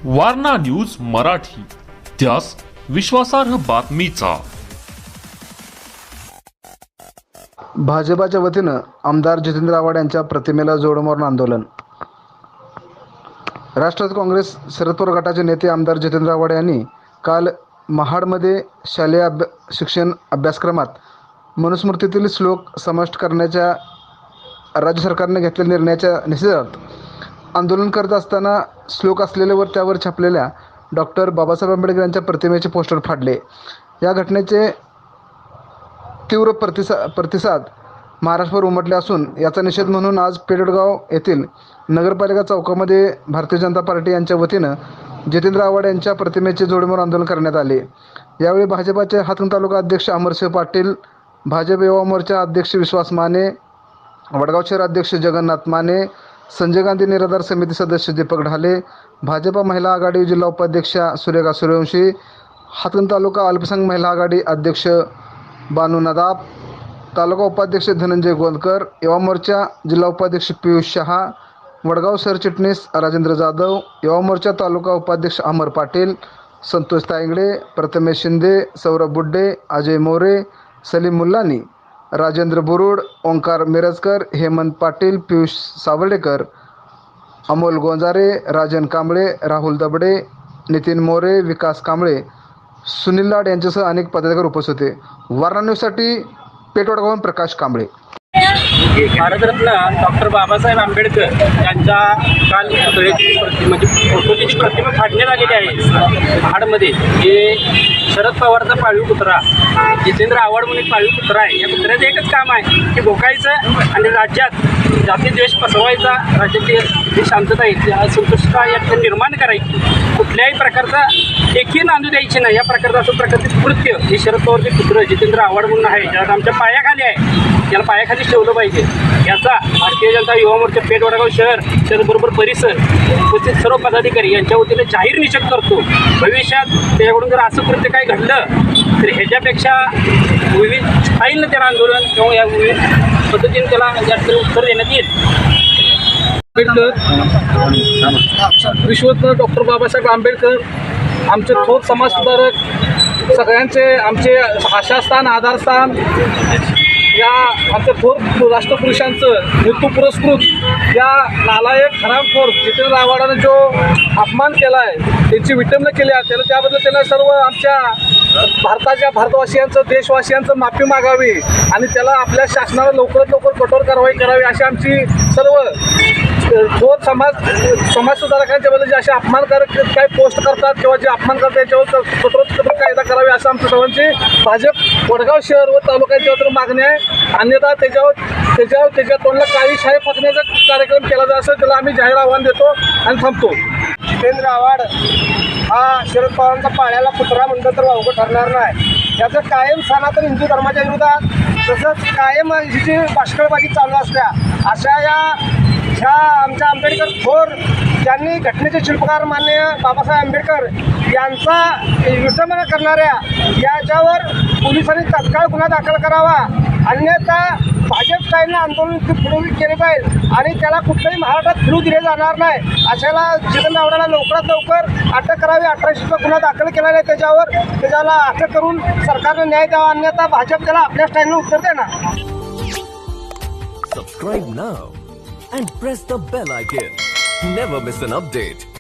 Warna news Marathi, त्यास विश्वासार्ह बातमीचा. भाजपाच्या वतीनं आमदार जितेंद्र आव्हाड यांच्या प्रतिमेला जोड मारून आंदोलन. राष्ट्रवादी काँग्रेस शरद पवार गटाचे नेते आमदार जितेंद्र आव्हाड यांनी काल महाडमध्ये शालेय शिक्षण अभ्यासक्रमात मनुस्मृतीतील श्लोक समाविष्ट करण्याच्या राज्य सरकारने घेतलेल्या निर्णयाच्या निषेधार्थ आंदोलन करत असताना श्लोक असलेले व त्यावर छापलेल्या डॉक्टर बाबासाहेब आंबेडकर यांच्या प्रतिमेचे पोस्टर फाडले. या घटनेचे तीव्र प्रतिसाद महाराष्ट्रभर उमटले असून याचा निषेध म्हणून आज पेठवडगाव येथील नगरपालिका चौकामध्ये भारतीय जनता पार्टी यांच्या वतीनं जितेंद्र आव्हाड यांच्या प्रतिमेचे जोडीमार आंदोलन करण्यात आले. यावेळी भाजपाचे हातकणंगले तालुका अध्यक्ष अमरसिंह पाटील, भाजप युवा मोर्चा अध्यक्ष विश्वास माने, वडगाव शहर अध्यक्ष जगन्नाथ माने, संजय गांधी निराधार समिती सदस्य दीपक ढाले, भाजपा महिला आघाडी जिल्हा उपाध्यक्षा सुरेखा सूर्यवंशी, हातकणंगले तालुका अल्पसंख्याक महिला आघाडी अध्यक्ष बानू नदाब, तालुका उपाध्यक्ष धनंजय गोंदकर, युवा मोर्चा जिल्हा उपाध्यक्ष पियुष शहा, वडगाव सरचिटणीस राजेंद्र जाधव, युवा मोर्चा तालुका उपाध्यक्ष अमर पाटील, संतोष तायंगडे, प्रथमेश शिंदे, सौरभ बुड्डे, अजय मोरे, सलीम मुल्लानी, राजेंद्र बुरुड, ओंकार मिरजकर, हेमंत पाटील, पियुष सावर्डेकर, अमोल गोंजारे, राजन कांबळे, राहुल दबडे, नितीन मोरे, विकास कांबळे, सुनील लाड यांच्यासह अनेक पदाधिकारी उपस्थित होते. वारणा न्यूजसाठी पेठवडगावहून प्रकाश कांबळे. भारतरत्न डॉक्टर बाबासाहेब आंबेडकर यांच्या काल फोटोची प्रतिमा फाडण्यात आलेली आहे महाडमध्ये. हे शरद पवारचा पाळीव कुत्रा जितेंद्र आव्हाड म्हणून एक पाळीव कुत्रा आहे. या कुत्र्याचं एकच काम आहे की भोकायचं आणि राज्यात जातीद्वेष पसरवायचा, राज्याची जी शांतता आहे त्या असंतुष्टता यात निर्माण करायची, कुठल्याही प्रकारचा एकही नांदू द्यायची नाही. या प्रकारचं असं प्रकारचे कृत्य हे शरद पवारचे कुत्र जितेंद्र आव्हाड म्हणून आहे, ज्यात आमच्या पायाखाली आहे, याला पायाखाली ठेवलं पाहिजे. याचा भारतीय जनता युवा मोर्चा पेठवडगाव शहर त्याचबरोबर परिसर उपस्थित सर्व पदाधिकारी यांच्या वतीने जाहीर निषेध करतो. भविष्यात त्याच्याकडून जर असं कृत्य काही घडलं तर ह्याच्यापेक्षा विविध स्थायीनं त्याला आंदोलन किंवा या विविध पद्धतीने त्याला जास्त उत्तर देण्यात येईल. आंबेडकर विश्वरत्न डॉक्टर बाबासाहेब आंबेडकर आमचे थोर समाजसुधारक, सगळ्यांचे आमचे आशास्थान आधारस्थान, या आमच्या थोर राष्ट्रपुरुषांचं मृत्यू पुरस्कृत या नालायक हरामखोर जितेंद्र आव्हाडानं जो अपमान केला आहे, त्यांची विटंबना केली आहे, त्याला त्याबद्दल त्यांना सर्व आमच्या भारतवासियांचं देशवासियांचं माफी मागावी आणि त्याला आपल्या शासनाला लवकरात लवकर कठोर कारवाई करावी अशी आमची सर्व थोर समाजसुधारकांच्या बद्दल जे असे अपमानकारक काही पोस्ट करतात किंवा जे अपमान करतात त्याच्यावर कठोर कायदा करावी असं आमच्या सर्वांची भाजप वडगाव शहर व तालुक्याच्या वतीनं मागणी आहे. अन्यथा त्याच्या तोंडला काही शाही फाकण्याचा कार्यक्रम केला जात असेल त्याला आम्ही जाहीर आव्हान देतो आणि थांबतो. जितेंद्र आव्हाड हा शरद पवारांचा पाळ्याला कुत्रा म्हणलं तर वावगं ठरणार नाही. याचं कायम सनातन हिंदू धर्माच्या विरोधात तसंच कायम हिची बाष्कळबाजी चालू असल्या अशा ह्या आमच्या आंबेडकर थोर ज्यांनी घटनेचे शिल्पकार माननीय बाबासाहेब आंबेडकर यांचा विटंबना करणाऱ्या याच्यावर पोलिसांनी तत्काळ गुन्हा दाखल करावा, अन्यथा भाजप स्टाईलनं आंदोलन पुढे केले पाहिजे आणि त्याला कुठल्याही महाराष्ट्रात फिरू दिले जाणार नाही. अशाला जितेंद्र आव्हाडाला लवकरात लवकर अटक करावी. 1800चा गुन्हा दाखल केलेला आहे त्याच्याला अटक करून सरकारने न्याय द्यावा, अन्यथा भाजप त्याला आपल्या स्टाईलनं उत्तर देणार. Subscribe now and press the bell icon. Never miss an update.